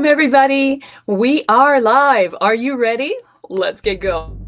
Welcome, everybody. We are live. Are you ready? Let's get going.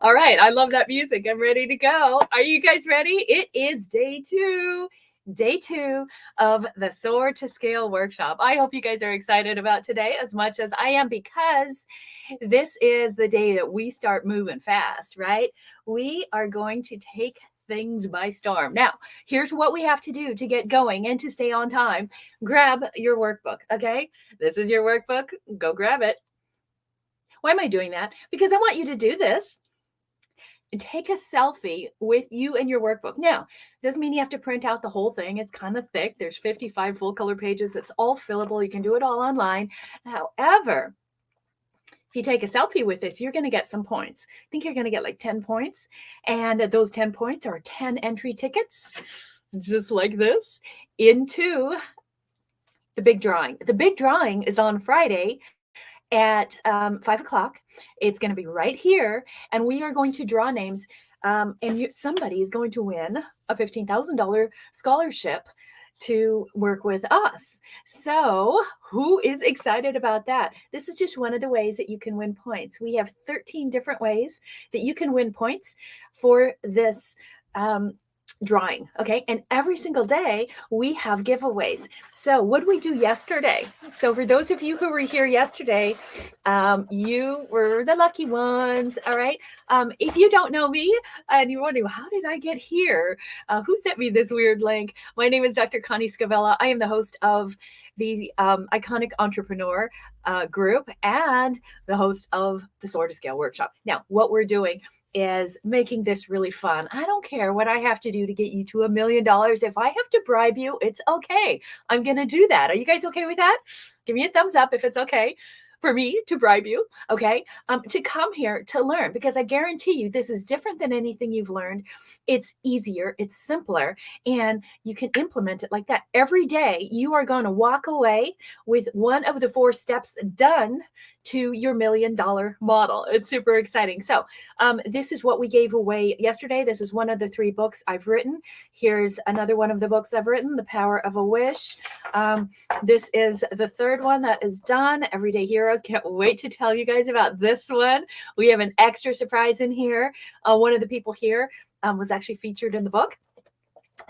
All right, I love that music. I'm ready to go. Are you guys ready? It is day two of the SOAR to Scale Workshop. I hope you guys are excited about today as much as I am, because this is the day that we start moving fast, right? We are going to take things by storm. Now, here's what we have to do to get going and to stay on time. Grab your workbook, okay? This is your workbook. Go grab it. Why am I doing that? Because I want you to do this. Take a selfie with you and your workbook. Now, doesn't mean you have to print out the whole thing. It's kind of thick. There's 55 full color pages. It's all fillable. You can do it all online. However, if you take a selfie with this, you're going to get some points. I think you're going to get like 10 points. And those 10 points are 10 entry tickets, just like this, into the big drawing. The big drawing is on Friday at 5 o'clock. It's going to be right here, and we are going to draw names, and somebody is going to win a $15,000 scholarship to work with us. So who is excited about that? This is just one of the ways that you can win points. We have 13 different ways that you can win points for this drawing. Okay. And every single day we have giveaways. So what did we do yesterday? So for those of you who were here yesterday, you were the lucky ones. All right. If you don't know me and you're wondering, how did I get here? Who sent me this weird link? My name is Dr. Connie Scavella. I am the host of the Iconic Entrepreneur group and the host of the SOAR to Scale Workshop. Now, what we're doing is making this really fun. I don't care what I have to do to get you to $1 million. If I have to bribe you, it's okay. I'm going to do that. Are you guys okay with that? Give me a thumbs up if it's okay for me to bribe you, okay? To come here to learn, because I guarantee you this is different than anything you've learned. It's easier, it's simpler, and you can implement it like that. Every day you are going to walk away with one of the 4 steps done to your $1 million model. It's super exciting. So this is what we gave away yesterday. This is one of the 3 books I've written. Here's another one of the books I've written, The Power of a Wish. This is the 3rd one that is done. Everyday Heroes. Can't wait to tell you guys about this one. We have an extra surprise in here. One of the people here was actually featured in the book.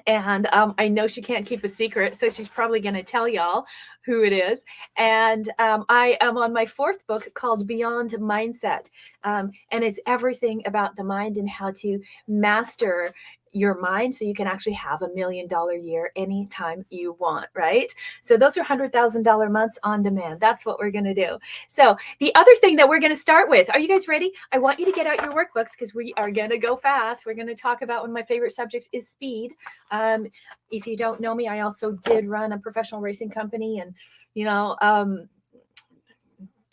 And I know she can't keep a secret, so she's probably going to tell y'all who it is. And I am on my 4th book called Beyond Mindset. And it's everything about the mind and how to master your mind so you can actually have $1 million year anytime you want, right? So those are $100,000 months on demand. That's what we're going to do. So the other thing that we're going to start with, are you guys ready? I want you to get out your workbooks because we are going to go fast. We're going to talk about one of my favorite subjects is speed. If you don't know me, I also did run a professional racing company and,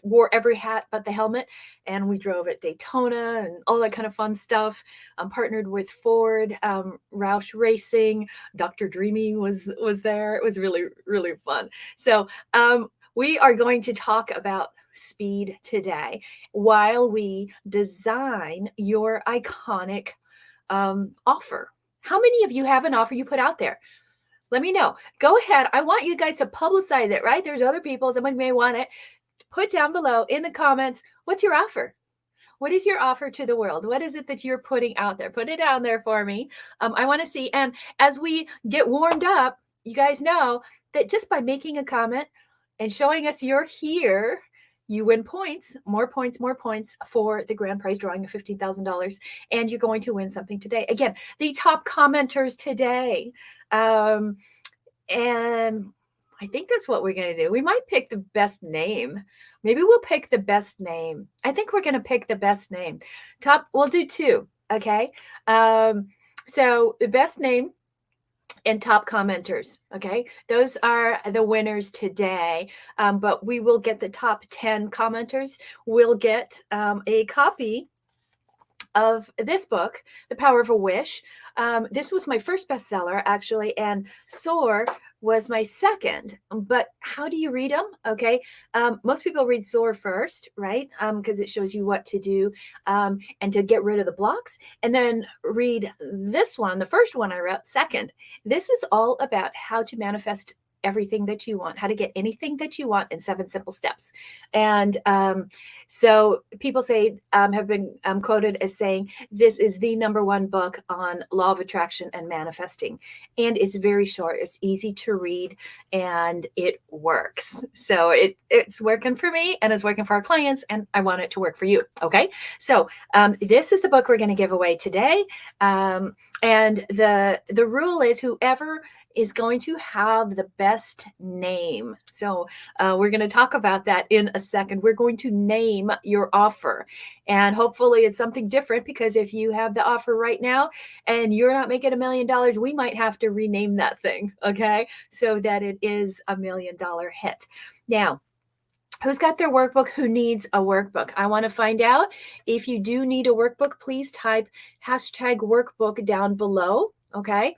wore every hat but the helmet, and we drove at Daytona and all that kind of fun stuff. Partnered with Ford, Roush Racing, Dr. Dreamy was there. It was really, really fun. So we are going to talk about speed today while we design your iconic offer. How many of you have an offer you put out there? Let me know. Go ahead. I want you guys to publicize it, right? There's other people, someone may want it. Put down below in the comments, what's your offer? What is your offer to the world? What is it that you're putting out there? Put it down there for me. I want to see. And as we get warmed up, you guys know that just by making a comment and showing us you're here, you win points, more points, more points for the grand prize drawing of $15,000. And you're going to win something today. Again, the top commenters today. And I think that's what we're going to do. We might pick the best name. Maybe we'll pick the best name. I think we're going to pick the best name. We'll do two. Okay. So the best name and top commenters. Okay. Those are the winners today. But we will get the top 10 commenters. We'll get a copy of this book, The Power of a Wish. This was my first bestseller, actually, and SOAR was my second. But how do you read them? Okay. Most people read SOAR first, right? Because it shows you what to do and to get rid of the blocks. And then read this one, the first one I wrote, second. This is all about how to manifest everything that you want, how to get anything that you want in 7 simple steps. And so people say, have been quoted as saying, this is the #1 book on law of attraction and manifesting. And it's very short, it's easy to read, and it works. So it's working for me and it's working for our clients, and I want it to work for you. Okay. So this is the book we're going to give away today. And the rule is whoever is going to have the best name. So we're going to talk about that in a second. We're going to name your offer, and hopefully it's something different, because if you have the offer right now and you're not making $1 million, we might have to rename that thing. Okay. So that it is $1 million hit. Now, who's got their workbook? Who needs a workbook? I want to find out. If you do need a workbook, please type #workbook down below. Okay.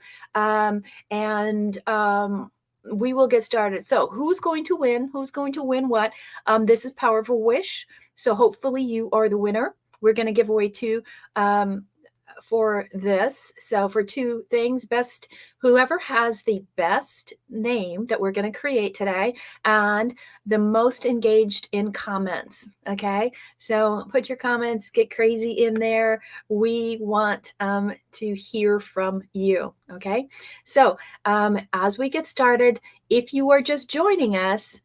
We will get started. So who's going to win? Who's going to win what? This is Power of a Wish. So hopefully you are the winner. We're going to give away 2 for this. So for 2 things, whoever has the best name that we're going to create today and the most engaged in comments. Okay. So put your comments, get crazy in there. We want to hear from you. Okay. So as we get started, if you are just joining us,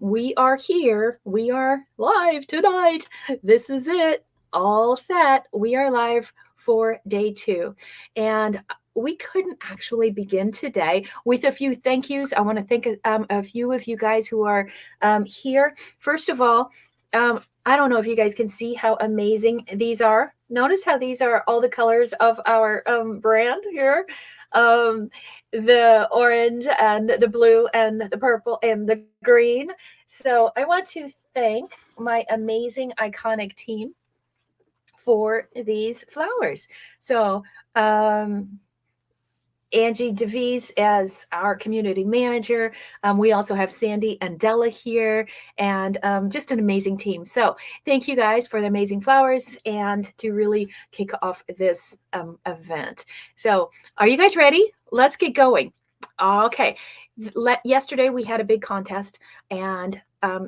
we are here. We are live tonight. This is it. All set. We are live for day 2. And we couldn't actually begin today with a few thank yous. I want to thank a few of you guys who are here. First of all, I don't know if you guys can see how amazing these are. Notice how these are all the colors of our brand here. The orange and the blue and the purple and the green. So I want to thank my amazing, iconic team for these flowers. So Angie DeVries as our community manager. We also have Sandy and Della here, and just an amazing team. So thank you guys for the amazing flowers and to really kick off this event. So are you guys ready? Let's get going. Okay. Yesterday we had a big contest, and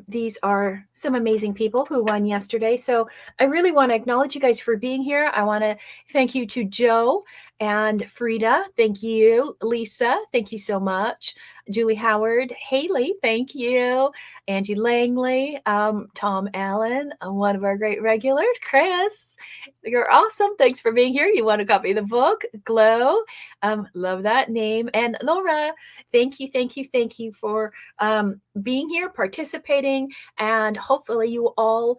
these are some amazing people who won yesterday. So I really want to acknowledge you guys for being here. I want to thank you to Joe and Frida. Thank you. Lisa, thank you so much. Julie Howard, Haley, thank you. Angie Langley, Tom Allen, one of our great regulars. Chris, you're awesome. Thanks for being here. You want a copy of the book? Glow, love that name. And Laura, thank you for being here, participating, and hopefully you all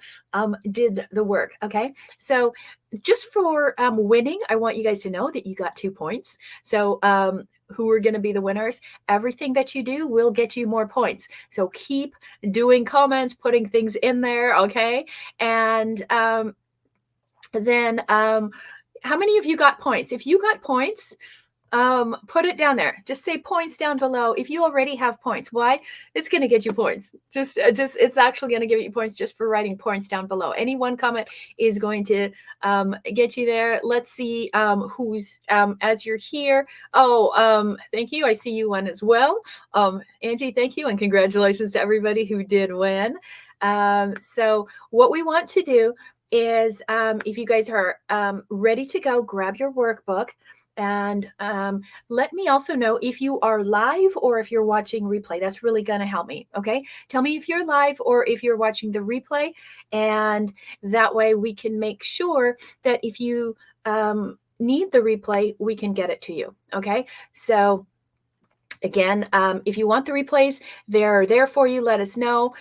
did the work. Okay, so just for winning, I want you guys to know that you got 2 points. So who are going to be the winners? Everything that you do will get you more points. So keep doing comments, putting things in there. Okay, and then how many of you got points? If you got points, put it down there. Just say points down below. If you already have points, why? It's going to get you points. Just it's actually going to give you points just for writing points down below. Any one comment is going to get you there. Let's see who's as you're here. Oh, thank you. I see you won as well. Angie, thank you, and congratulations to everybody who did win. So what we want to do is if you guys are ready to go, grab your workbook. And let me also know if you are live or if you're watching replay. That's really going to help me. Okay. Tell me if you're live or if you're watching the replay. And that way we can make sure that if you need the replay, we can get it to you. Okay. So again, if you want the replays, they're there for you. Let us know.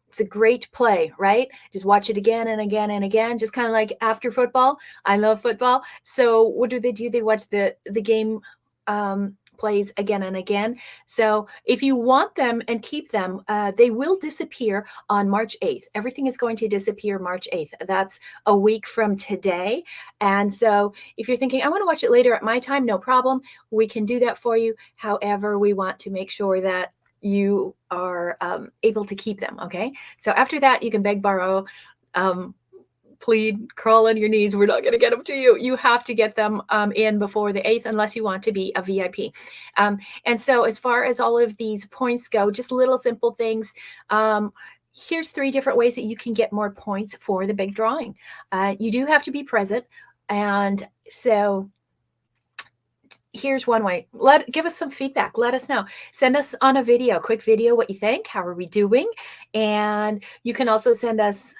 It's a great play, right? Just watch it again and again and again, just kind of like after football. I love football. So what do? They watch the game plays again and again. So if you want them and keep them, they will disappear on March 8th. Everything is going to disappear March 8th. That's a week from today. And so if you're thinking, I want to watch it later at my time, no problem. We can do that for you. However, we want to make sure that you are able to keep them. Okay. So after that, you can beg, borrow, plead, crawl on your knees. We're not going to get them to you. You have to get them in before the 8th, unless you want to be a VIP. And so as far as all of these points go, just little simple things. Here's 3 different ways that you can get more points for the big drawing. You do have to be present. And so here's one way. Give us some feedback. Let us know. Send us on a video, quick video, what you think. How are we doing? And you can also send us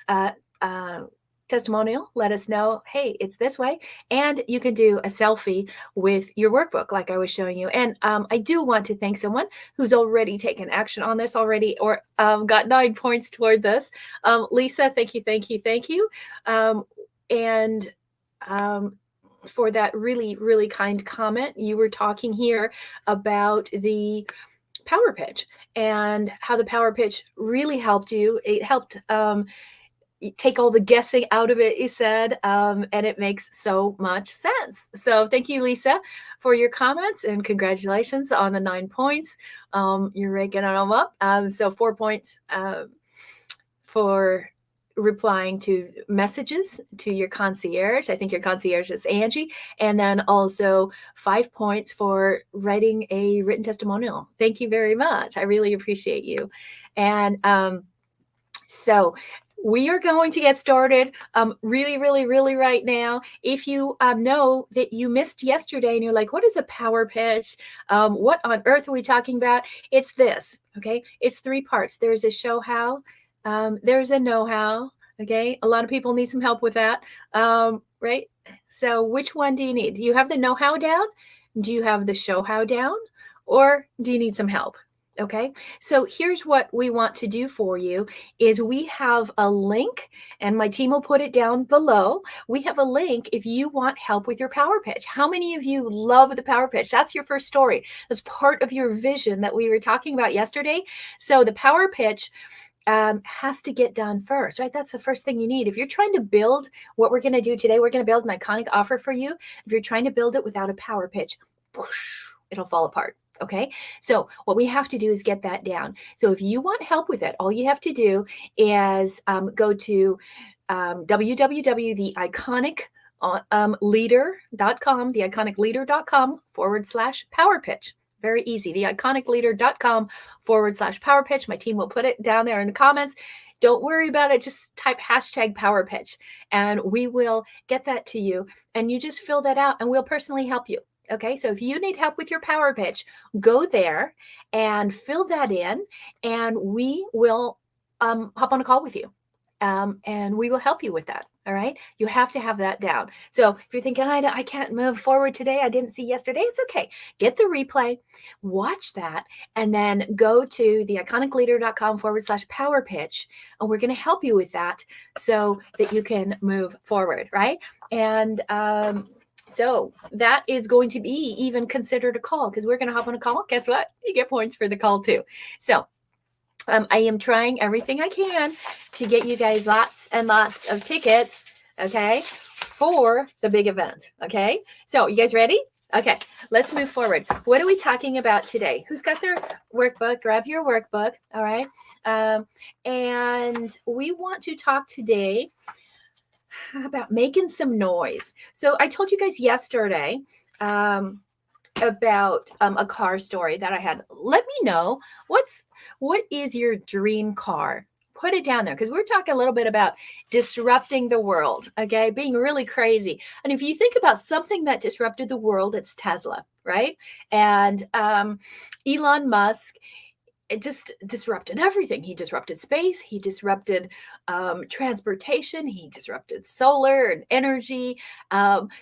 testimonial. Let us know, hey, it's this way. And you can do a selfie with your workbook like I was showing you. And I do want to thank someone who's already taken action on this already, or got 9 points toward this. Lisa, thank you, thank you, thank you. And for that really, really kind comment. You were talking here about the power pitch and how the power pitch really helped you. It helped take all the guessing out of it, you said, and it makes so much sense. So thank you, Lisa, for your comments, and congratulations on the 9 points. You're raking them up. So 4 points for replying to messages to your concierge. I think your concierge is Angie. And then also 5 points for writing a written testimonial. Thank you very much. I really appreciate you. And so we are going to get started really, really, really right now. If you know that you missed yesterday and you're like, what is a power pitch? What on earth are we talking about? It's this, okay? It's 3 parts. There's a show how, there's a know-how. Okay. A lot of people need some help with that. Right. So which one do you need? Do you have the know-how down? Do you have the show how down? Or do you need some help? Okay. So here's what we want to do for you is we have a link, and my team will put it down below. We have a link if you want help with your power pitch. How many of you love the power pitch? That's your first story. That's part of your vision that we were talking about yesterday. So the power pitch has to get done first, right? That's the first thing you need. If you're trying to build what we're going to do today, we're going to build an iconic offer for you. If you're trying to build it without a power pitch, whoosh, it'll fall apart. Okay. So what we have to do is get that down. So if you want help with it, all you have to do is go to www.theiconicleader.com, theiconicleader.com/power pitch. Very easy. Theiconicleader.com/power pitch. My team will put it down there in the comments. Don't worry about it. Just type #power pitch and we will get that to you. And you just fill that out and we'll personally help you. Okay. So if you need help with your power pitch, go there and fill that in and we will hop on a call with you. And we will help you with that. All right. You have to have that down. So if you're thinking, I can't move forward today, I didn't see yesterday, it's okay. Get the replay, watch that, and then go to theiconicleader.com/power pitch. And we're going to help you with that so that you can move forward. Right. And, so that is going to be even considered a call because we're going to hop on a call. Guess what? You get points for the call too. So I am trying everything I can to get you guys lots and lots of tickets, okay, for the big event, okay? So you guys ready? Okay, let's move forward. What are we talking about today? Who's got their workbook? Grab your workbook, all right? And we want to talk today about making some noise. So I told you guys yesterday about a car story that I had. Let me know what is your dream car? put it down there, because we're talking a little bit about disrupting the world, okay? Being really crazy. And if you think about something that disrupted the world, it's Tesla, right? And Elon Musk, it just disrupted everything. He disrupted space. He disrupted transportation. He disrupted solar and energy.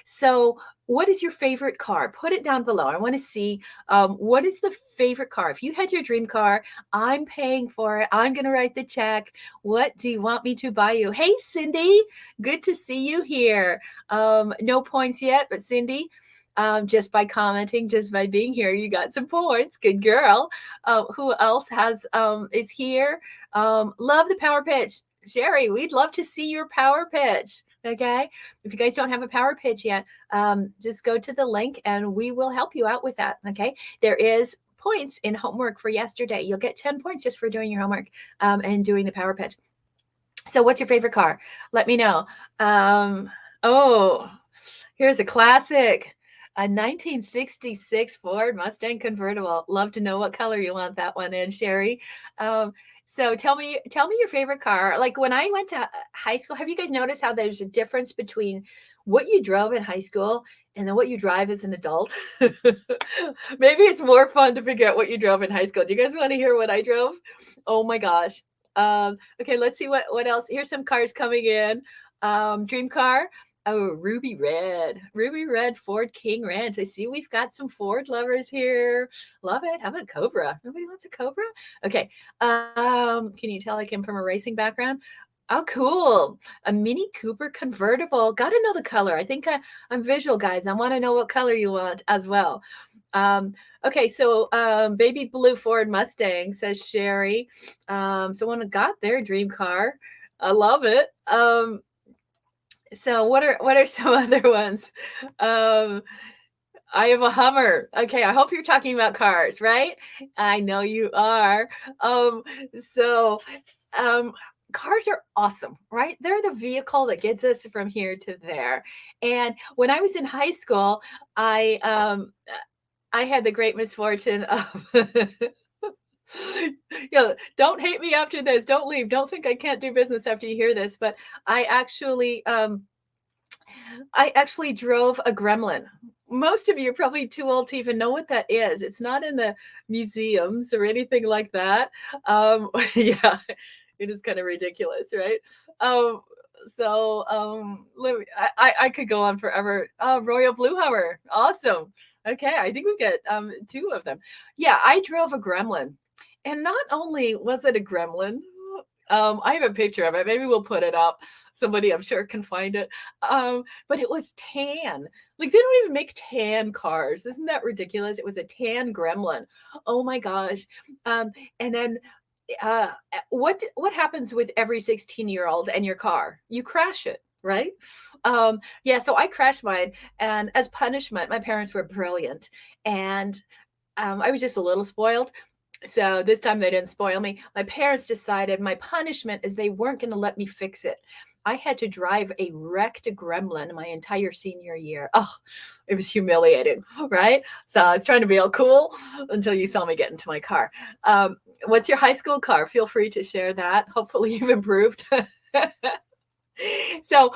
So what is your favorite car? Put it down below. I want to see what is the favorite car. If you had your dream car, I'm paying for it. I'm going to write the check. What do you want me to buy you? Hey, Cindy, good to see you here. No points yet, but Cindy, just by commenting, just by being here, you got some points. Good girl. Who else is here? Love the power pitch. Sherry, we'd love to see your power pitch. Okay. If you guys don't have a power pitch yet, just go to the link and we will help you out with that. Okay. There is points in homework for yesterday. You'll get 10 points just for doing your homework and doing the power pitch. So what's your favorite car? Let me know. Oh, here's a classic. A 1966 Ford Mustang convertible. Love to know what color you want that one in, Sherry. So tell me your favorite car. Like when I went to high school, have you guys noticed how there's a difference between what you drove in high school and then what you drive as an adult? Maybe it's more fun to figure out what you drove in high school. Do you guys want to hear what I drove? Oh my gosh. Okay, let's see what else. Here's some cars coming in. Dream car. Oh, ruby red Ford King Ranch. I see we've got some Ford lovers here. Love it. How about Cobra? Nobody wants a Cobra? Okay. Can you tell I came from a racing background? Oh, cool. A Mini Cooper convertible. Got to know the color. I think I'm visual, guys. I want to know what color you want as well. Okay, so baby blue Ford Mustang, says Sherry. Someone got their dream car. I love it. So what are some other ones? I have a Hummer. Okay, I hope you're talking about cars, right? I know you are. Cars are awesome, right? They're the vehicle that gets us from here to there. And when I was in high school, I had the great misfortune of don't hate me after this. Don't leave. Don't think I can't do business after you hear this. But I actually drove a Gremlin. Most of you are probably too old to even know what that is. It's not in the museums or anything like that. Yeah, it is kind of ridiculous, right? I could go on forever. Royal Blue Hummer. Awesome. Okay, I think we get 2 of them. Yeah, I drove a Gremlin. And not only was it a Gremlin, I have a picture of it. Maybe we'll put it up. Somebody I'm sure can find it. But it was tan. Like they don't even make tan cars. Isn't that ridiculous? It was a tan Gremlin. Oh my gosh. And then what happens with every 16-year-old and your car? You crash it, right? Yeah, so I crashed mine, and as punishment, my parents were brilliant, and I was just a little spoiled. So this time they didn't spoil me. My parents decided my punishment is they weren't going to let me fix it. I had to drive a wrecked Gremlin my entire senior year. Oh, it was humiliating, right? So I was trying to be all cool until you saw me get into my car. What's your high school car? Feel free to share that. Hopefully you've improved. So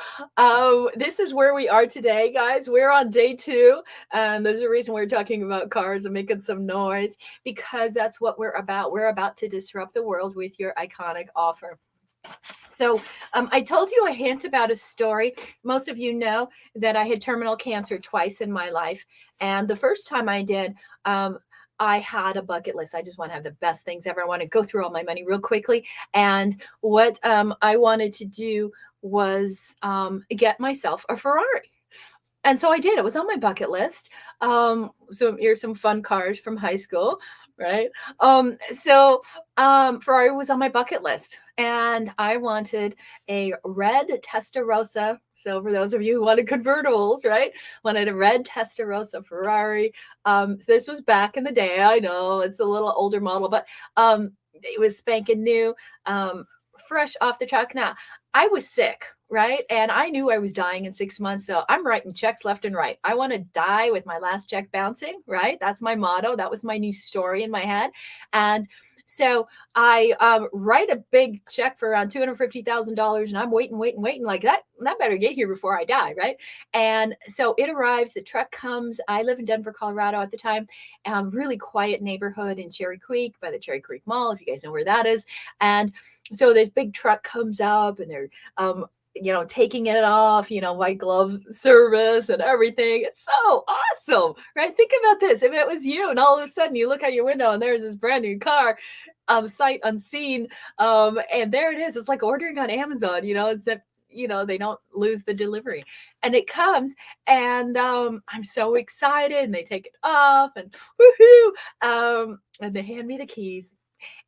this is where we are today, guys. We're on day 2, and there's a reason we're talking about cars and making some noise, because that's what we're about. We're about to disrupt the world with your iconic offer. So I told you a hint about a story. Most of you know that I had terminal cancer twice in my life, and the first time I did, I had a bucket list. I just want to have the best things ever. I want to go through all my money real quickly, and what I wanted to do was get myself a Ferrari. And so I did. It was on my bucket list. So here's some fun cars from high school, right? Ferrari was on my bucket list, and I wanted a red Testarossa. So for those of you who wanted convertibles, right? Wanted a red Testarossa Ferrari. This was back in the day. I know it's a little older model, but it was spanking new, fresh off the truck. Now, I was sick, right? And I knew I was dying in 6 months. So I'm writing checks left and right. I want to die with my last check bouncing, right? That's my motto. That was my new story in my head. And So I write a big check for around $250,000, and I'm waiting, like that better get here before I die, right? And so it arrives. The truck comes. I live in Denver, Colorado at the time. Really quiet neighborhood in Cherry Creek by the Cherry Creek Mall, if you guys know where that is. And so this big truck comes up, and they're taking it off, white glove service and everything. It's so awesome, right? Think about this. If it was you and all of a sudden you look out your window and there's this brand new car, sight unseen, and there it is. It's like ordering on Amazon, except they don't lose the delivery, and it comes, and I'm so excited, and they take it off, and woohoo, and they hand me the keys,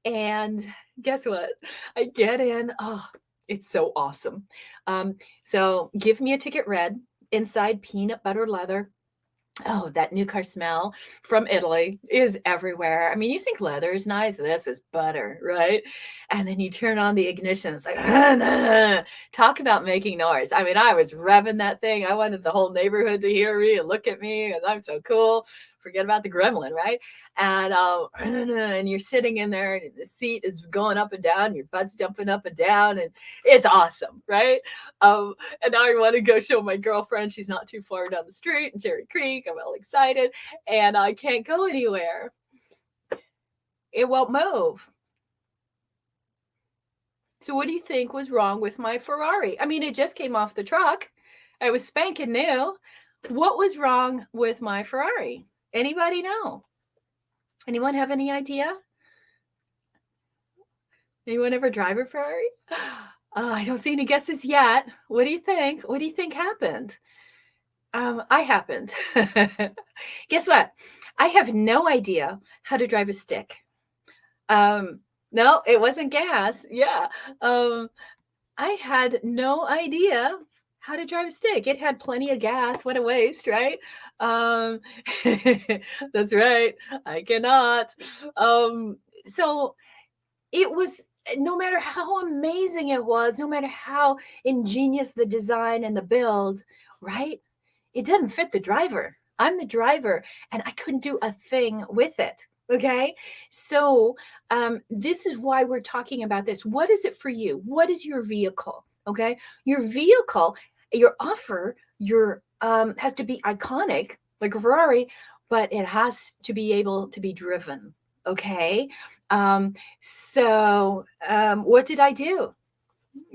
and guess what? I get in. Oh, it's so awesome. So give me a ticket red, inside peanut butter leather. Oh, that new car smell from Italy is everywhere. I mean, you think leather is nice. This is butter, right? And then you turn on the ignition. It's like, talk about making noise. I mean, I was revving that thing. I wanted the whole neighborhood to hear me and look at me, and I'm so cool. Forget about the gremlin, right? And and you're sitting in there, and the seat is going up and down. Your butt's jumping up and down, and it's awesome, right? And now I want to go show my girlfriend. She's not too far down the street in Cherry Creek. I'm all excited, and I can't go anywhere. It won't move. So what do you think was wrong with my Ferrari? I mean, it just came off the truck. I was spanking new. What was wrong with my Ferrari? Anybody know? Anyone have any idea? Anyone ever drive a Ferrari? I don't see any guesses yet. What do you think? What do you think happened? I happened. Guess what? I have no idea how to drive a stick. No, it wasn't gas. Yeah. I had no idea how to drive a stick. It had plenty of gas. What a waste, right? That's right. I cannot. So it was, no matter how amazing it was, no matter how ingenious the design and the build, right? It didn't fit the driver. I'm the driver, and I couldn't do a thing with it. Okay. So this is why we're talking about this. What is it for you? What is your vehicle? Okay. Your vehicle, your offer, has to be iconic, like a Ferrari, but it has to be able to be driven. Okay. So what did I do?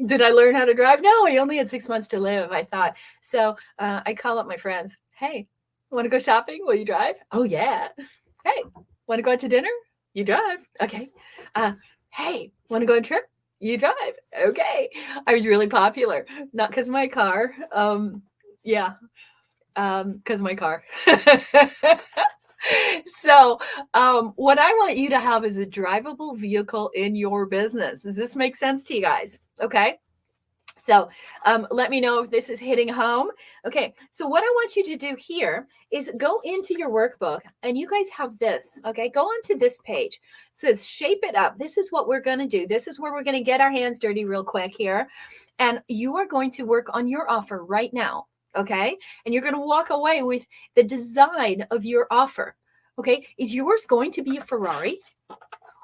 Did I learn how to drive? No, I only had 6 months to live, I thought. So I call up my friends. Hey, want to go shopping? Will you drive? Oh, yeah. Hey, want to go out to dinner? You drive. Okay. Hey, want to go on a trip? You drive. Okay. I was really popular. Not because of my car. Yeah. Because of my car. So what I want you to have is a drivable vehicle in your business. Does this make sense to you guys? Okay. So let me know if this is hitting home. Okay, so what I want you to do here is go into your workbook, and you guys have this, okay? Go onto this page. It says shape it up. This is what we're going to do. This is where we're going to get our hands dirty real quick here. And you are going to work on your offer right now, okay? And you're going to walk away with the design of your offer, okay? Is yours going to be a Ferrari,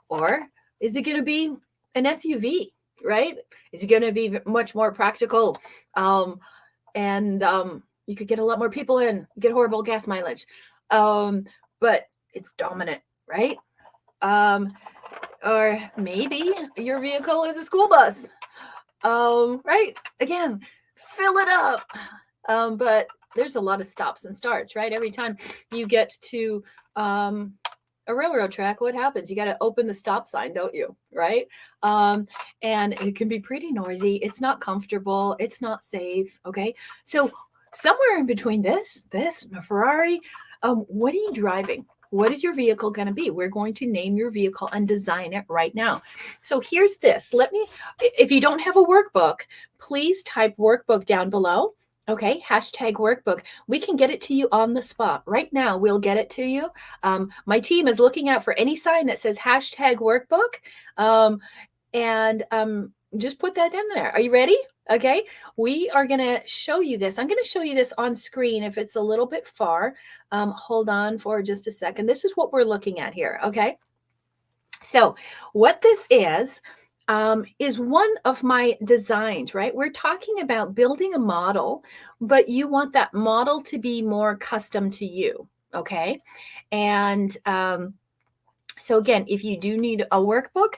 or is it going to be an SUV? Right? Is it going to be much more practical? And you could get a lot more people in, get horrible gas mileage. But it's dominant, right? Or maybe your vehicle is a school bus. Right? Again, fill it up. But there's a lot of stops and starts, right? Every time you get to a railroad track, what happens? You got to open the stop sign, don't you? Right? And it can be pretty noisy. It's not comfortable. It's not safe. Okay. So somewhere in between this, and a Ferrari, what are you driving? What is your vehicle going to be? We're going to name your vehicle and design it right now. So here's this. If you don't have a workbook, please type workbook down below. Okay, hashtag workbook. We can get it to you on the spot. Right now, we'll get it to you. My team is looking out for any sign that says hashtag workbook. And just put that in there. Are you ready? Okay, we are going to show you this. I'm going to show you this on screen if it's a little bit far. Hold on for just a second. This is what we're looking at here. Okay. So what this is one of my designs, right? We're talking about building a model, but you want that model to be more custom to you, okay? And so again, if you do need a workbook,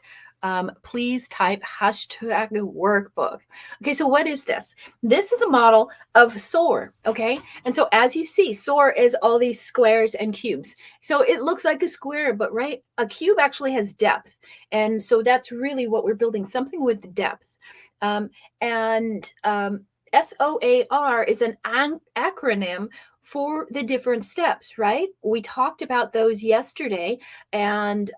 please type hashtag workbook. Okay, so what is this? This is a model of SOAR, okay? And so as you see, SOAR is all these squares and cubes. So it looks like a square, but right, a cube actually has depth. And so that's really what we're building, something with depth. And SOAR is an acronym for the different steps, right? We talked about those yesterday. And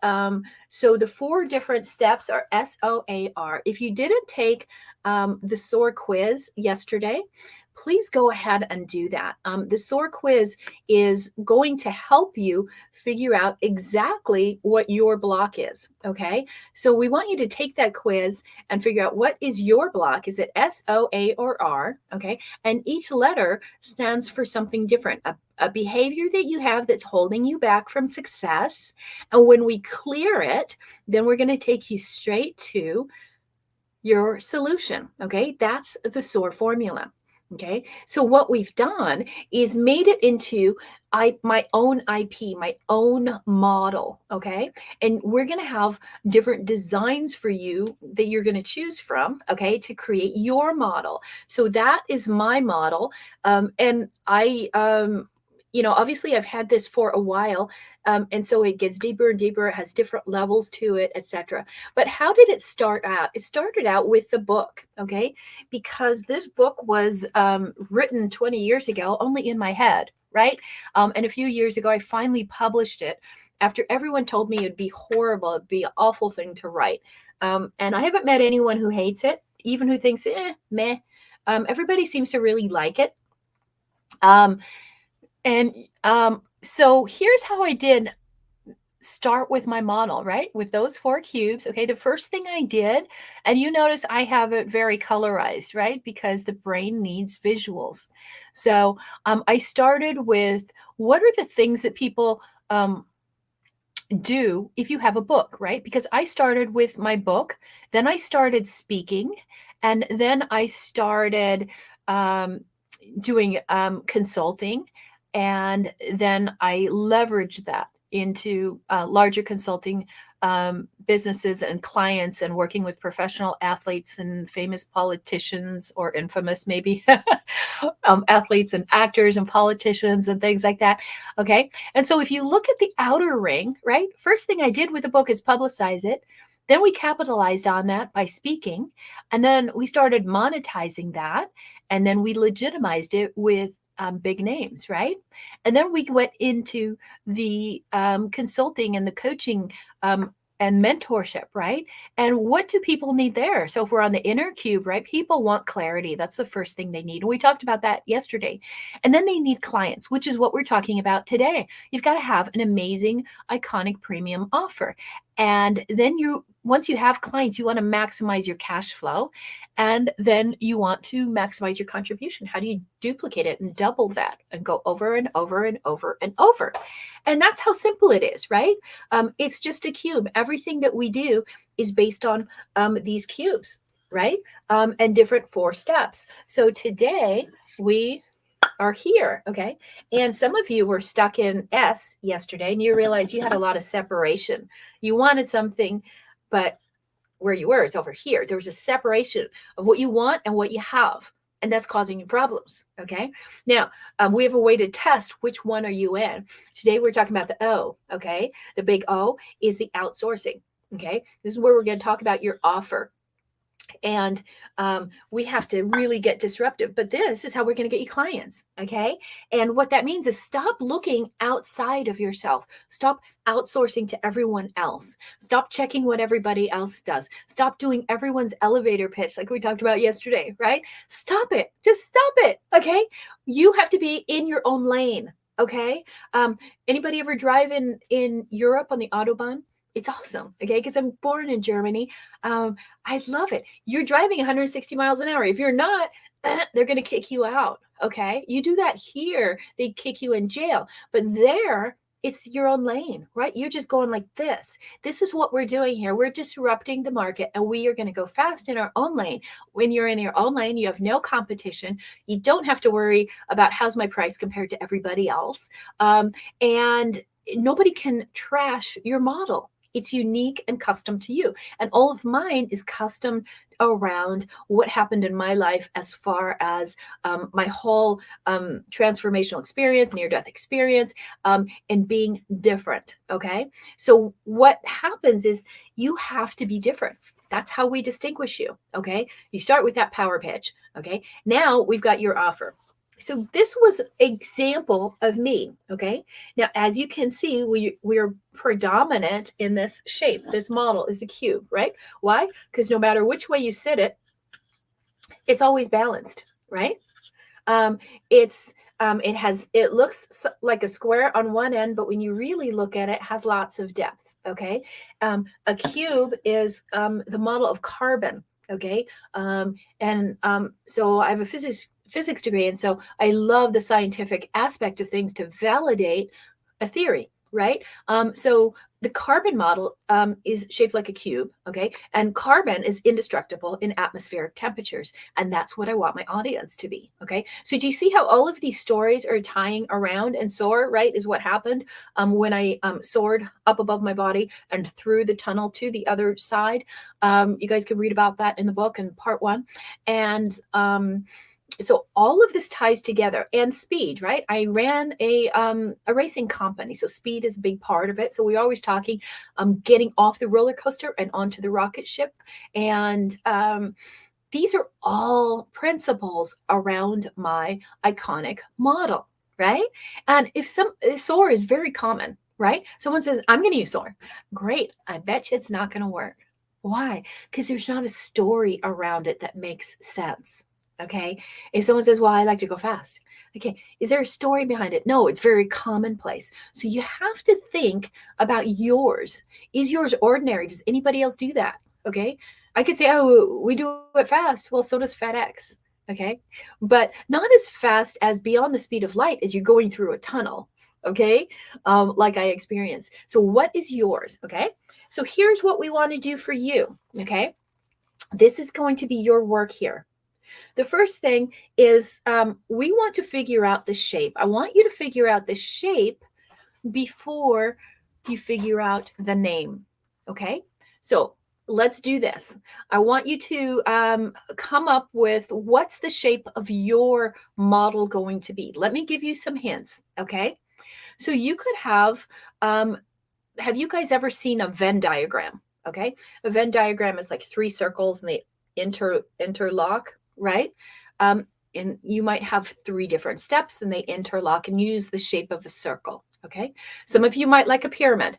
so the 4 different steps are SOAR. If you didn't take the SOAR quiz yesterday, please go ahead and do that. The SOAR quiz is going to help you figure out exactly what your block is, okay? So we want you to take that quiz and figure out what is your block. Is it S, O, A, or R, okay? And each letter stands for something different, a behavior that you have that's holding you back from success. And when we clear it, then we're going to take you straight to your solution, okay? That's the SOAR formula. Okay, so what we've done is made it into my own IP, my own model. Okay, and we're going to have different designs for you that you're going to choose from. Okay, to create your model. So that is my model, and I, obviously I've had this for a while, and so it gets deeper and deeper. It has different levels to it, etc. But how did it start out? It started out with the book, okay? Because this book was written 20 years ago, only in my head, right? And a few years ago, I finally published it after everyone told me it'd be horrible, it'd be an awful thing to write. And I haven't met anyone who hates it, even who thinks, meh. Everybody seems to really like it. So here's how I did start with my model, right? With those 4 cubes. Okay, the first thing I did, and you notice I have it very colorized, right? Because the brain needs visuals. So I started with what are the things that people do if you have a book, right? Because I started with my book, then I started speaking, and then I started doing consulting. And then I leveraged that into larger consulting businesses and clients and working with professional athletes and famous politicians, or infamous maybe athletes and actors and politicians and things like that. Okay. And so if you look at the outer ring, right, first thing I did with the book is publicize it. Then we capitalized on that by speaking. And then we started monetizing that. And then we legitimized it with big names, right? And then we went into the consulting and the coaching and mentorship, right? And what do people need there? So if we're on the inner cube, right, people want clarity. That's the first thing they need. And we talked about that yesterday. And then they need clients, which is what we're talking about today. You've got to have an amazing, iconic premium offer. And then once you have clients, you want to maximize your cash flow. And then you want to maximize your contribution. How do you duplicate it and double that and go over and over and over and over? And that's how simple it is, right? It's just a cube. Everything that we do is based on these cubes, right? And different 4 steps. So today we are here, okay? And some of you were stuck in S yesterday and you realized you had a lot of separation. You wanted something, but where you were, it's over here. There was a separation of what you want and what you have, and that's causing you problems, okay? Now, we have a way to test which one are you in. Today, we're talking about the O, okay? The big O is the outsourcing, okay? This is where we're going to talk about your offer. And we have to really get disruptive, but this is how we're going to get you clients. Okay. And what that means is stop looking outside of yourself. Stop outsourcing to everyone else. Stop checking what everybody else does. Stop doing everyone's elevator pitch like we talked about yesterday, right? Stop it. Just stop it. Okay. You have to be in your own lane. Okay. Anybody ever drive in Europe on the Autobahn? It's awesome, okay? Because I'm born in Germany. I love it. You're driving 160 miles an hour. If you're not, they're going to kick you out, okay? You do that here, they kick you in jail. But there, it's your own lane, right? You're just going like this. This is what we're doing here. We're disrupting the market and we are going to go fast in our own lane. When you're in your own lane, you have no competition. You don't have to worry about how's my price compared to everybody else. And nobody can trash your model. It's unique and custom to you. And all of mine is custom around what happened in my life as far as my whole transformational experience, near-death experience, and being different. Okay. So what happens is you have to be different. That's how we distinguish you. Okay. You start with that power pitch. Okay. Now we've got your offer. So this was an example of me, okay? Now, as you can see, we're predominant in this shape. This model is a cube, right? Why? Because no matter which way you sit it, it's always balanced, right? It looks like a square on one end, but when you really look at it, it has lots of depth, okay? A cube is the model of carbon, okay? So I have a physics degree, and so I love the scientific aspect of things to validate a theory, right? So the carbon model is shaped like a cube, okay? And carbon is indestructible in atmospheric temperatures, and that's what I want my audience to be, okay? So do you see how all of these stories are tying around? And SOAR, right, is what happened when I soared up above my body and through the tunnel to the other side. You guys can read about that in the book in part 1. And so all of this ties together, and speed, right? I ran a racing company, so speed is a big part of it. So we're always talking getting off the roller coaster and onto the rocket ship, and these are all principles around my iconic model, right? And if SOAR is very common, right? Someone says, I'm going to use SOAR. Great. I bet you it's not going to work. Why? Because there's not a story around it that makes sense. Okay. If someone says, well, I like to go fast. Okay. Is there a story behind it? No, it's very commonplace. So you have to think about yours. Is yours ordinary? Does anybody else do that? Okay. I could say, oh, we do it fast. Well, so does FedEx. Okay. But not as fast as beyond the speed of light as you're going through a tunnel. Okay. Like I experienced. So what is yours? Okay. So here's what we want to do for you. Okay. This is going to be your work here. The first thing is we want to figure out the shape. I want you to figure out the shape before you figure out the name. Okay, so let's do this. I want you to come up with what's the shape of your model going to be. Let me give you some hints. Okay, so you could have you guys ever seen a Venn diagram? Okay, a Venn diagram is like 3 circles and they interlock, right? And you might have 3 different steps and they interlock and use the shape of a circle. Okay. Some of you might like a pyramid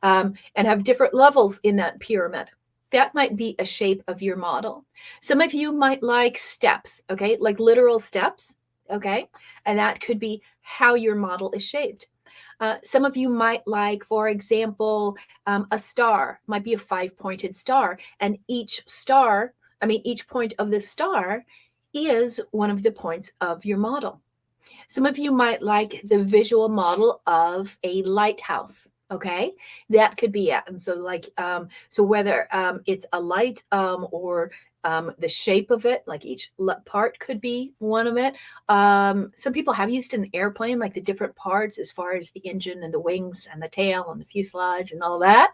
and have different levels in that pyramid. That might be a shape of your model. Some of you might like steps, okay, like literal steps, okay, and that could be how your model is shaped. Some of you might like, for example, a star might be a 5-pointed star, and each point of the star is one of the points of your model. Some of you might like the visual model of a lighthouse. Okay, that could be it. And so so whether it's a light or the shape of it, like each part could be one of it. Some people have used an airplane, like the different parts as far as the engine and the wings and the tail and the fuselage and all that.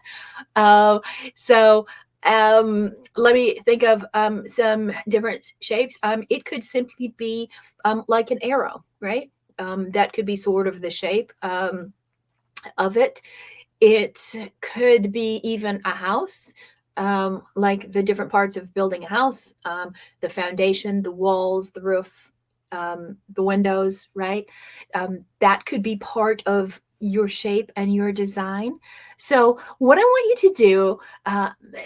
Let me think of some different shapes. It could simply be like an arrow, right? That could be sort of the shape of it. It could be even a house, like the different parts of building a house, the foundation, the walls, the roof, the windows, right? That could be part of your shape and your design. So what I want you to do,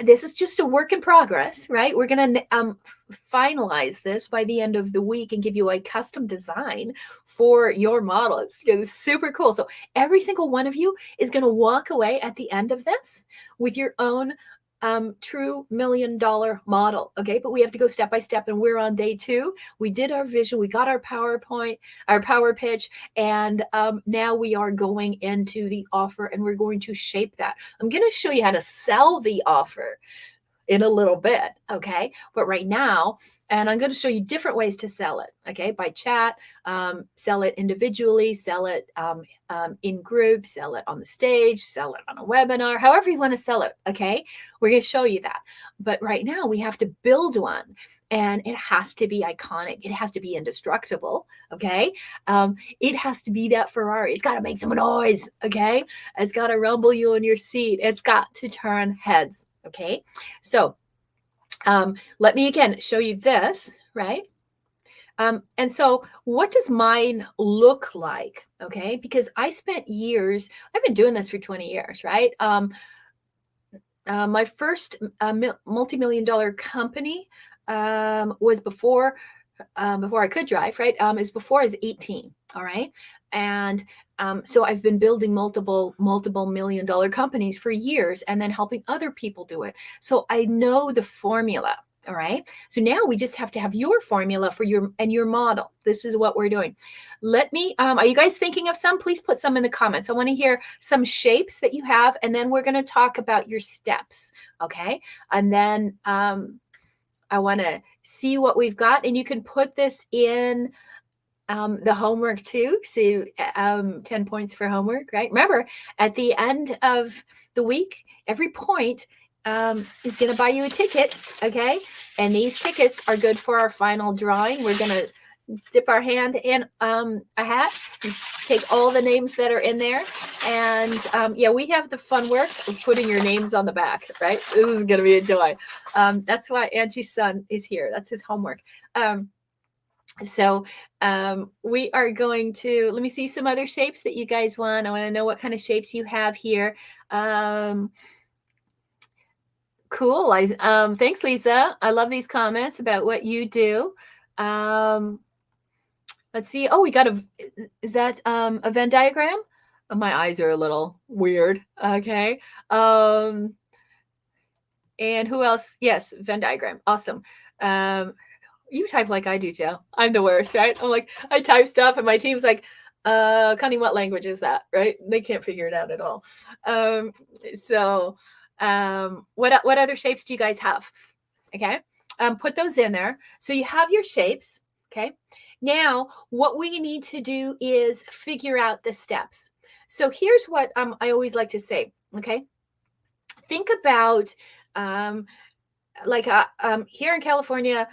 this is just a work in progress, right? We're going to finalize this by the end of the week and give you a custom design for your model. It's super cool. So every single one of you is going to walk away at the end of this with your own true $1 million model. Okay. But we have to go step by step, and we're on day 2. We did our vision. We got our PowerPoint, our power pitch. And now we are going into the offer, and we're going to shape that. I'm going to show you how to sell the offer in a little bit. Okay. But right now, and I'm going to show you different ways to sell it. Okay. By chat, sell it individually, sell it in group, sell it on the stage, sell it on a webinar, however you want to sell it. Okay. We're going to show you that. But right now we have to build one, and it has to be iconic. It has to be indestructible. Okay. It has to be that Ferrari. It's got to make some noise. Okay. It's got to rumble you in your seat. It's got to turn heads. Okay. So let me again show you this, right? And so what does mine look like? Okay. Because I spent years, I've been doing this for 20 years, right? My first multi-million dollar company was before I could drive, right? Is before I was 18. All right. And so I've been building multiple $1 million companies for years, and then helping other people do it. So I know the formula. All right. So now we just have to have your formula for your model. This is what we're doing. Let me, are you guys thinking of some? Please put some in the comments. I want to hear some shapes that you have, and then we're going to talk about your steps. Okay. And then I want to see what we've got, and you can put this in the homework too. So 10 points for homework, right? Remember, at the end of the week, every point is going to buy you a ticket. Okay. And these tickets are good for our final drawing. We're going to dip our hand in a hat and take all the names that are in there. And yeah, we have the fun work of putting your names on the back, right? This is going to be a joy. That's why Angie's son is here. That's his homework. So we are going to, let me see some other shapes that you guys want. I want to know what kind of shapes you have here. Cool. Thanks, Lisa. I love these comments about what you do. Let's see. Oh, we got is that a Venn diagram? Oh, my eyes are a little weird. Okay. And who else? Yes, Venn diagram. Awesome. You type like I do, Joe. I'm the worst, right? I'm like, I type stuff and my team's like, Connie, what language is that? Right? They can't figure it out at all. What other shapes do you guys have? Okay. Put those in there. So you have your shapes. Okay. Now, what we need to do is figure out the steps. So here's what I always like to say. Okay. Think about here in California,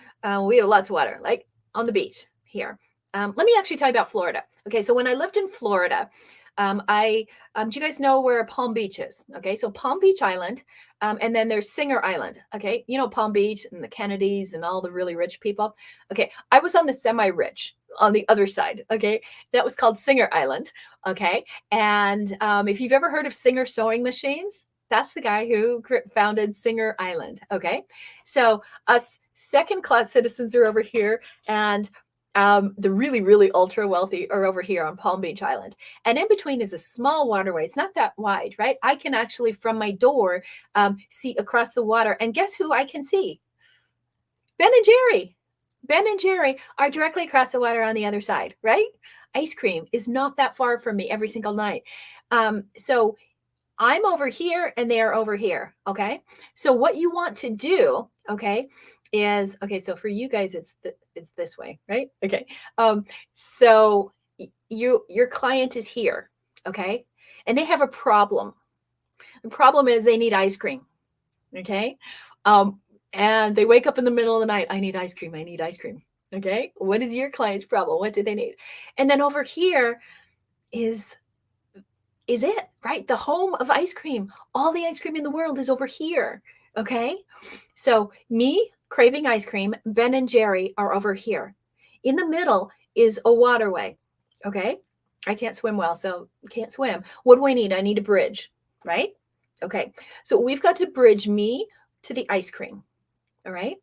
we have lots of water, like on the beach here. Let me actually tell you about Florida. Okay, so when I lived in Florida, do you guys know where Palm Beach is? Okay, so Palm Beach Island, and then there's Singer Island. Okay, you know Palm Beach and the Kennedys and all the really rich people. Okay, I was on the semi-rich on the other side. Okay, that was called Singer Island. Okay, and if you've ever heard of Singer sewing machines, that's the guy who founded Singer Island. Okay. So us second-class citizens are over here, and the really, really ultra wealthy are over here on Palm Beach Island. And in between is a small waterway. It's not that wide, right? I can actually, from my door, see across the water. And guess who I can see? Ben and Jerry. Ben and Jerry are directly across the water on the other side, right? Ice cream is not that far from me every single night. So I'm over here and they're over here. Okay. So what you want to do, okay, is, okay, so for you guys, it's this way, right? Okay. So your client is here. Okay. And they have a problem. The problem is they need ice cream. Okay. And they wake up in the middle of the night. I need ice cream. I need ice cream. Okay. What is your client's problem? What do they need? And then over here is it, right? The home of ice cream. All the ice cream in the world is over here. Okay. So me craving ice cream, Ben and Jerry are over here. In the middle is a waterway. Okay. I can't swim well, so can't swim. What do I need? I need a bridge, right? Okay. So we've got to bridge me to the ice cream. All right.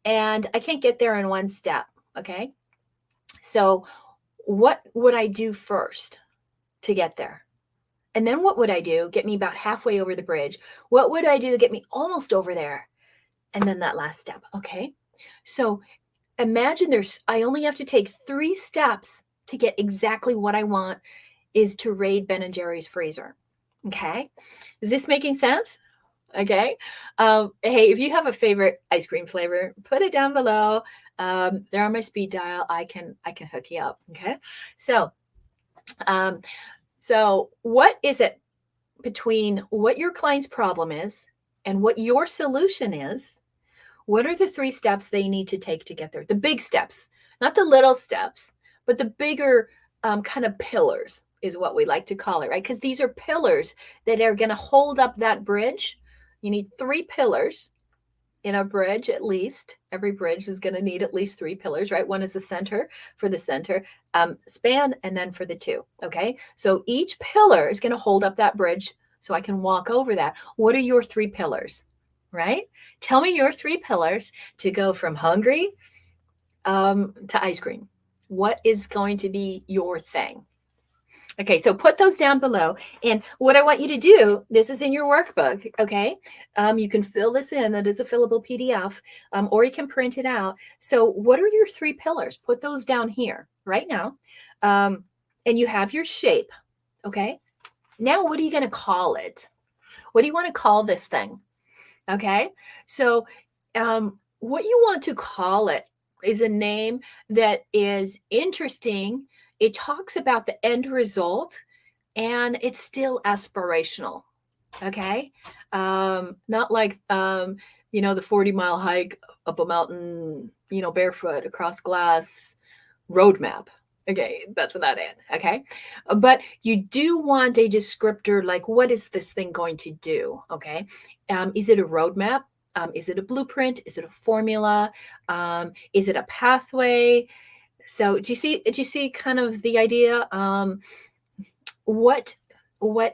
And I can't get there in one step. Okay. So what would I do first to get there? And then what would I do? Get me about halfway over the bridge. What would I do to get me almost over there? And then that last step. Okay. So imagine I only have to take 3 steps to get exactly what I want, is to raid Ben and Jerry's freezer. Okay. Is this making sense? Okay. Hey, if you have a favorite ice cream flavor, put it down below. They're on my speed dial. I can hook you up. Okay. So, so what is it between what your client's problem is and what your solution is? What are the 3 steps they need to take to get there? The big steps, not the little steps, but the bigger kind of pillars is what we like to call it, right? Because these are pillars that are going to hold up that bridge. You need 3 pillars in a bridge, at least. Every bridge is going to need at least 3 pillars, right? One is the center for the center span, and then for the 2. Okay. So each pillar is going to hold up that bridge so I can walk over that. What are your 3 pillars, right? Tell me your 3 pillars to go from hungry to ice cream. What is going to be your thing? Okay, so put those down below. And what I want you to do, this is in your workbook, okay? You can fill this in. It is a fillable PDF, or you can print it out. So what are your 3 pillars? Put those down here right now. And you have your shape, okay? Now, what are you going to call it? What do you want to call this thing? Okay, so what you want to call it is a name that is interesting. It talks about the end result, and it's still aspirational. Okay, not like the 40-mile hike up a mountain, barefoot across glass roadmap. Okay, that's not it. Okay, but you do want a descriptor, like what is this thing going to do? Okay, is it a roadmap? Is it a blueprint? Is it a formula? Is it a pathway? So do you see kind of the idea? What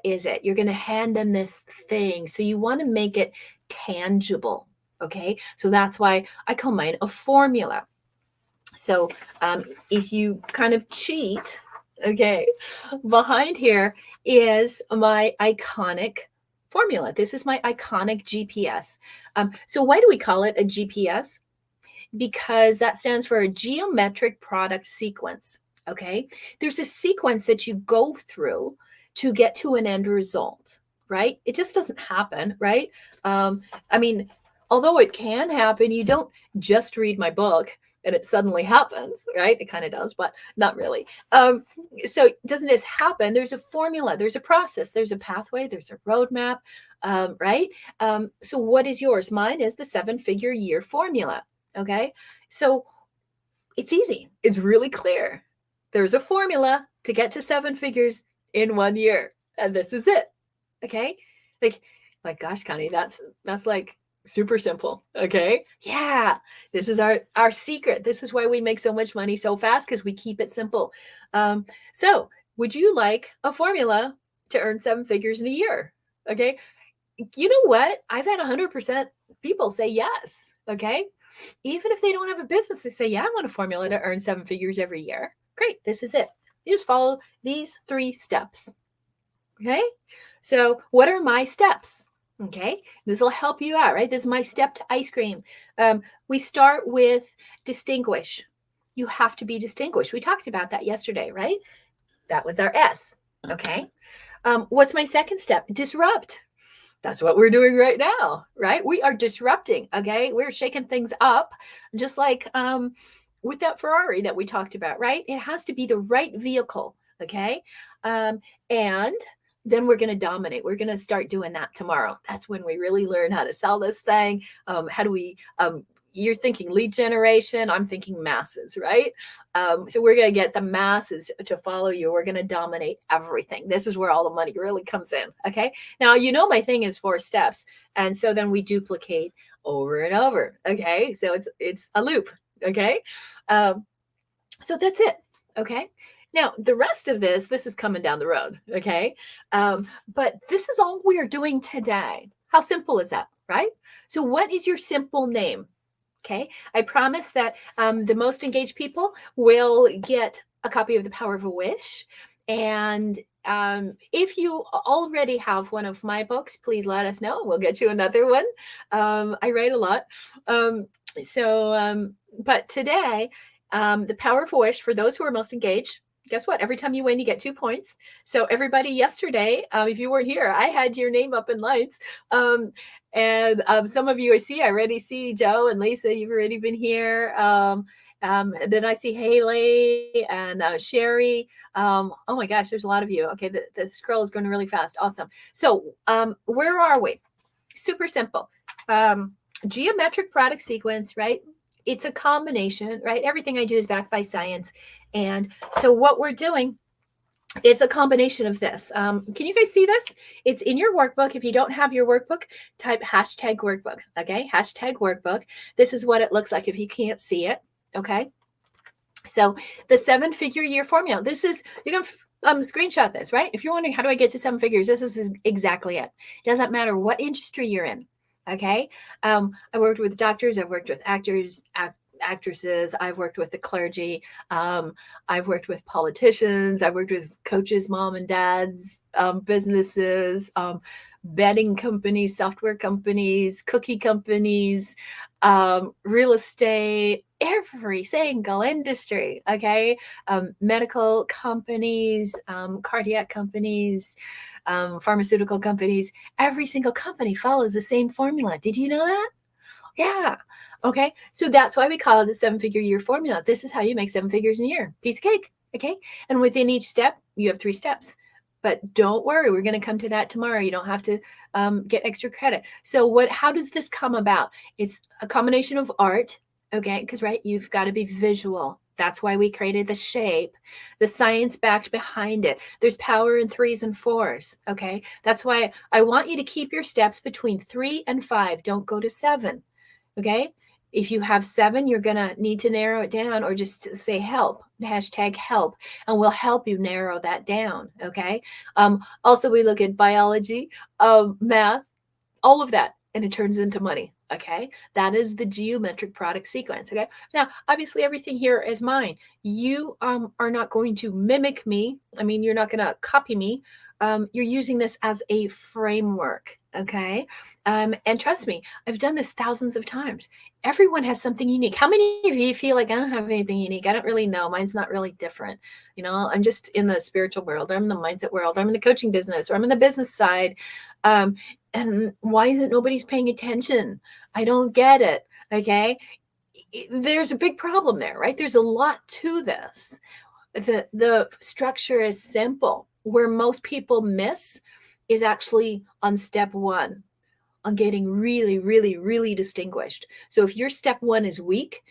is it? You're going to hand them this thing, so you want to make it tangible. Okay, so that's why I call mine a formula. So if you kind of cheat, okay, behind here is my iconic formula. This is my iconic GPS. So why do we call it a GPS? Because that stands for a geometric product sequence. Okay, there's a sequence that you go through to get to an end result, right? It just doesn't happen, right? I mean, although it can happen, you don't just read my book and it suddenly happens, right? It kind of does, but not really. So it doesn't just happen. There's a formula, there's a process, there's a pathway, there's a roadmap, right? So what is yours? Mine is the 7-figure year formula. Okay, so it's easy. It's really clear. There's a formula to get to 7 figures in 1 year, and this is it. Okay, like gosh, Connie, that's like super simple. Okay, yeah, this is our secret. This is why we make so much money so fast, because we keep it simple. So would you like a formula to earn 7 figures in a year? Okay, you know what? I've had 100% people say yes. Okay, even if they don't have a business, they say, yeah, I want a formula to earn 7 figures every year. Great, this is it. You just follow these 3 steps. Okay, so what are my steps? Okay, this will help you out, right? This is my step to ice cream. We start with distinguish. You have to be distinguished. We talked about that yesterday, right? That was our S. Okay, what's my second step? Disrupt. That's what we're doing right now, right? We are disrupting, okay? We're shaking things up, just like with that Ferrari that we talked about, right? It has to be the right vehicle, okay? And then we're going to dominate. We're going to start doing that tomorrow. That's when we really learn how to sell this thing. How do we you're thinking lead generation. I'm thinking masses, right? So we're going to get the masses to follow you. We're going to dominate everything. This is where all the money really comes in. Okay. Now, my thing is 4 steps. And so then we duplicate over and over. Okay. So it's a loop. Okay. So that's it. Okay. Now, the rest of this is coming down the road. Okay. But this is all we are doing today. How simple is that? Right. So what is your simple name? Okay, I promise that the most engaged people will get a copy of The Power of a Wish, and If you already have one of my books, please let us know. We'll get you another one. I write a lot. Um, but today, the powerful wish for those who are most engaged. Guess what? Every time you win, you get 2 points. So everybody yesterday, if you weren't here, I had your name up in lights. And some of you I already see Joe and Lisa, you've already been here. Then I see Haley and Sherry. Oh my gosh, there's a lot of you. Okay, the scroll is going really fast. Awesome. So where are we? Super simple. Geometric product sequence, right? It's a combination, right? Everything I do is backed by science. And so what we're doing, it's a combination of this. Can you guys see this? It's in your workbook. If you don't have your workbook, type #workbook. Okay, #workbook. This is what it looks like if you can't see it. Okay. So the 7-figure year formula, this is, you can screenshot this, right? If you're wondering, how do I get to 7 figures? This is exactly it. It doesn't matter what industry you're in. Okay. I worked with doctors. I've worked with actors, actresses. I've worked with the clergy. I've worked with politicians. I've worked with coaches, mom and dads, businesses, betting companies, software companies, cookie companies, real estate, every single industry. Okay. Medical companies, cardiac companies, pharmaceutical companies, every single company follows the same formula. Did you know that? Yeah. Okay. So that's why we call it the 7-figure year formula. This is how you make 7 figures in a year. Piece of cake. Okay. And within each step, you have 3 steps. But don't worry, we're going to come to that tomorrow. You don't have to get extra credit. So how does this come about? It's a combination of art. Okay. Because, right, you've got to be visual. That's why we created the shape, the science backed behind it. There's power in 3s and 4s. Okay. That's why I want you to keep your steps between 3 and 5. Don't go to 7. Okay. If you have 7, you're going to need to narrow it down, or just say help, #help, and we'll help you narrow that down. Okay. Also, we look at biology, math, all of that, and it turns into money. Okay. That is the geometric product sequence. Okay. Now, obviously, everything here is mine. You are not going to mimic me. I mean, you're not going to copy me. You're using this as a framework. Okay. And trust me, I've done this thousands of times. Everyone has something unique. How many of you feel like I don't have anything unique? I don't really know. Mine's not really different. You know, I'm just in the spiritual world. I'm in the mindset world. I'm in the coaching business, or I'm in the business side. And why isn't nobody's paying attention? I don't get it. Okay. There's a big problem there, right? There's a lot to this. The structure is simple. Where most people miss is actually on step 1, on getting really, really, really distinguished. So if your step 1 is weak,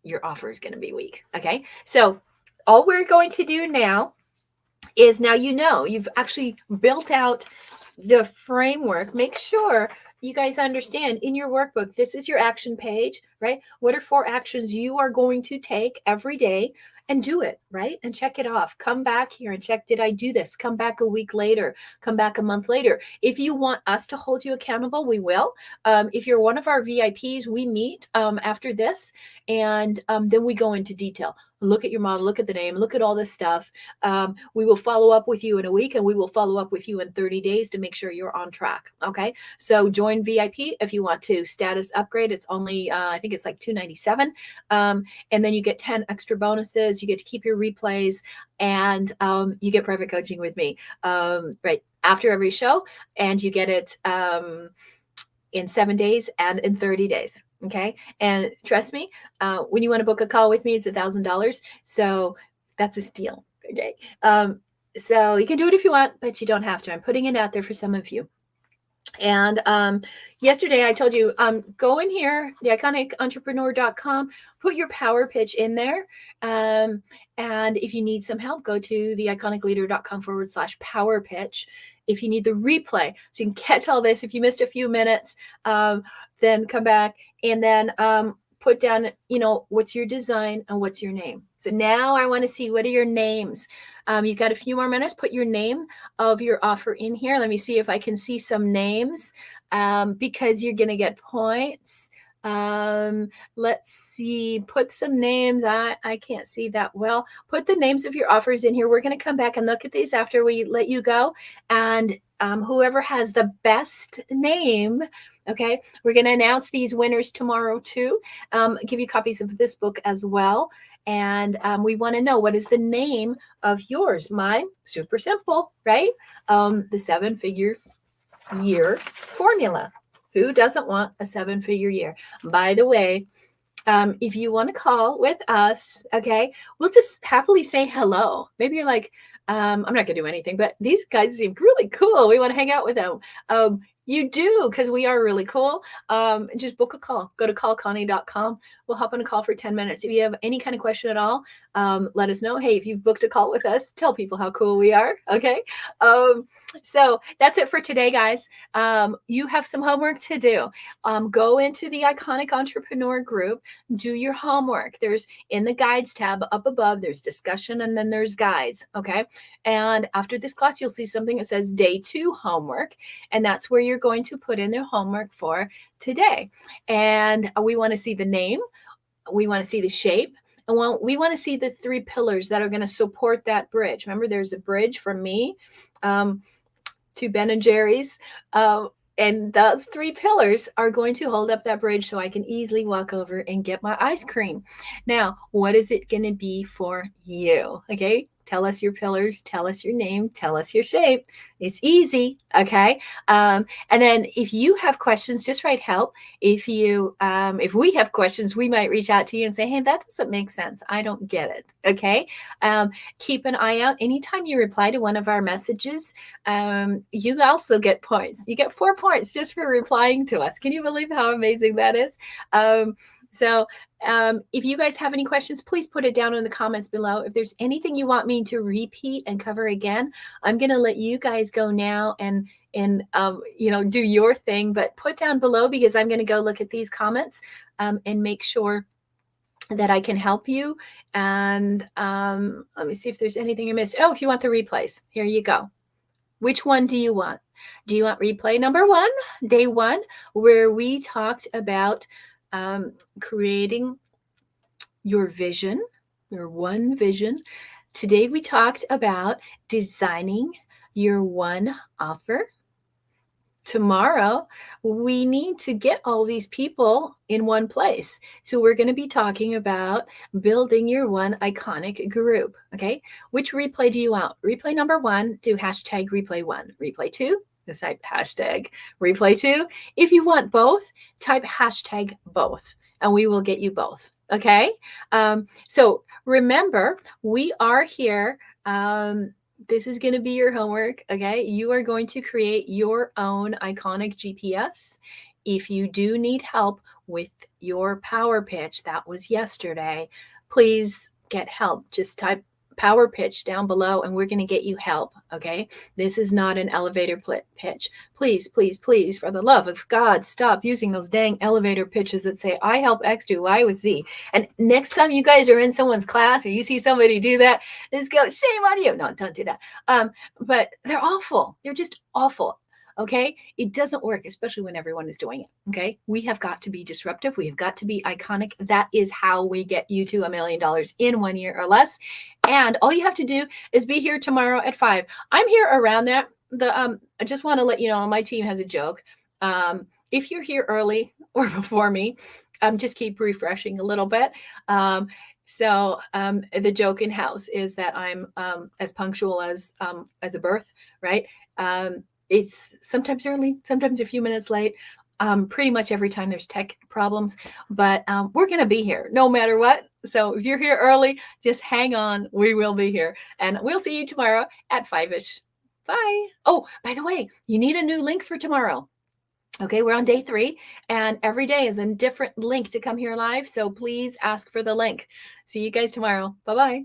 your offer is going to be weak. Okay. So all we're going to do now is, now you've actually built out the framework. Make sure you guys understand in your workbook, this is your action page, right? What are 4 actions you are going to take every day? And do it, right? And check it off. Come back here and check, did I do this? Come back a week later. Come back a month later. If you want us to hold you accountable, we will. If you're one of our VIPs, we meet after this, and then we go into detail. Look at your model, look at the name, look at all this stuff. We will follow up with you in a week, and we will follow up with you in 30 days to make sure you're on track. Okay. So join VIP if you want to status upgrade. It's only, I think it's like $297. And then you get 10 extra bonuses. You get to keep your replays, and you get private coaching with me right after every show. And you get it in 7 days and in 30 days. Okay. And trust me, when you want to book a call with me, it's $1,000. So that's a steal. Okay. So you can do it if you want, but you don't have to. I'm putting it out there for some of you. And yesterday I told you, go in here, theiconicentrepreneur.com, put your power pitch in there. And if you need some help, go to theIconicLeader.com/power pitch. If you need the replay, so you can catch all this. If you missed a few minutes, then come back and then put down, what's your design and what's your name. So now I want to see, what are your names? You've got a few more minutes. Put your name of your offer in here. Let me see if I can see some names, because you're going to get points Let's see, put some names. I can't see that well. Put the names of your offers in here. We're going to come back and look at these after we let you go. And whoever has the best name, okay, we're going to announce these winners tomorrow too. Give you copies of this book as well. And we want to know, what is the name of yours? Mine, super simple, right? The 7-figure year formula. Who doesn't want a 7-figure year? By the way, if you want to call with us, okay, we'll just happily say hello. Maybe you're like, I'm not going to do anything, but these guys seem really cool. We want to hang out with them. You do, because we are really cool. Just book a call. Go to callconnie.com. We'll hop on a call for 10 minutes. If you have any kind of question at all, let us know. Hey, if you've booked a call with us, tell people how cool we are. Okay. So that's it for today, guys. You have some homework to do. Go into the Iconic Entrepreneur group, do your homework. There's in the guides tab up above, there's discussion and then there's guides. Okay. And after this class, you'll see something that says day 2 homework. And that's where you're going to put in their homework for today. And we want to see the name. We want to see the shape. And we want to see the 3 pillars that are going to support that bridge. Remember, there's a bridge from me to Ben and Jerry's. And those 3 pillars are going to hold up that bridge so I can easily walk over and get my ice cream. Now, what is it going to be for you? Okay. Tell us your pillars, tell us your name, tell us your shape. It's easy, okay? And then if you have questions, just write help. If we have questions, we might reach out to you and say, hey, that doesn't make sense. I don't get it, okay? Keep an eye out. Anytime you reply to one of our messages, you also get points. You get 4 points just for replying to us. Can you believe how amazing that is? If you guys have any questions, please put it down in the comments below. If there's anything you want me to repeat and cover again, I'm going to let you guys go now and do your thing, but put down below, because I'm going to go look at these comments and make sure that I can help you. And let me see if there's anything I missed. Oh, if you want the replays, here you go. Which one do you want? Do you want replay number 1, day 1, where we talked about creating your vision, your one vision? Today we talked about designing your one offer. Tomorrow we need to get all these people in one place. So we're going to be talking about building your one iconic group. Okay. Which replay do you want? Replay number 1, do hashtag replay 1. Replay 2, just type hashtag replay 2. If you want both, type hashtag both, and we will get you both. Okay. So remember, we are here. This is going to be your homework. Okay. You are going to create your own iconic GPS. If you do need help with your power pitch, that was yesterday, please get help. Just type power pitch down below and we're going to get you help. Okay. This is not an elevator pitch. Please, please, please, for the love of God, stop using those dang elevator pitches that say, I help X do Y with Z. And next time you guys are in someone's class or you see somebody do that, just go, shame on you. No, don't do that. But they're awful. They're just awful. Okay. It doesn't work, especially when everyone is doing it. Okay. We have got to be disruptive. We have got to be iconic. That is how we get you to $1 million in 1 year or less. And all you have to do is be here tomorrow at 5. I'm here around that. I just want to let you know, my team has a joke. If you're here early or before me, just keep refreshing a little bit. So the joke in house is that I'm as punctual as a birth, right? It's sometimes early, sometimes a few minutes late. Pretty much every time there's tech problems, but we're going to be here no matter what. So if you're here early, just hang on. We will be here, and we'll see you tomorrow at 5-ish. Bye. Oh, by the way, you need a new link for tomorrow. Okay, we're on day 3, and every day is a different link to come here live. So please ask for the link. See you guys tomorrow. Bye-bye.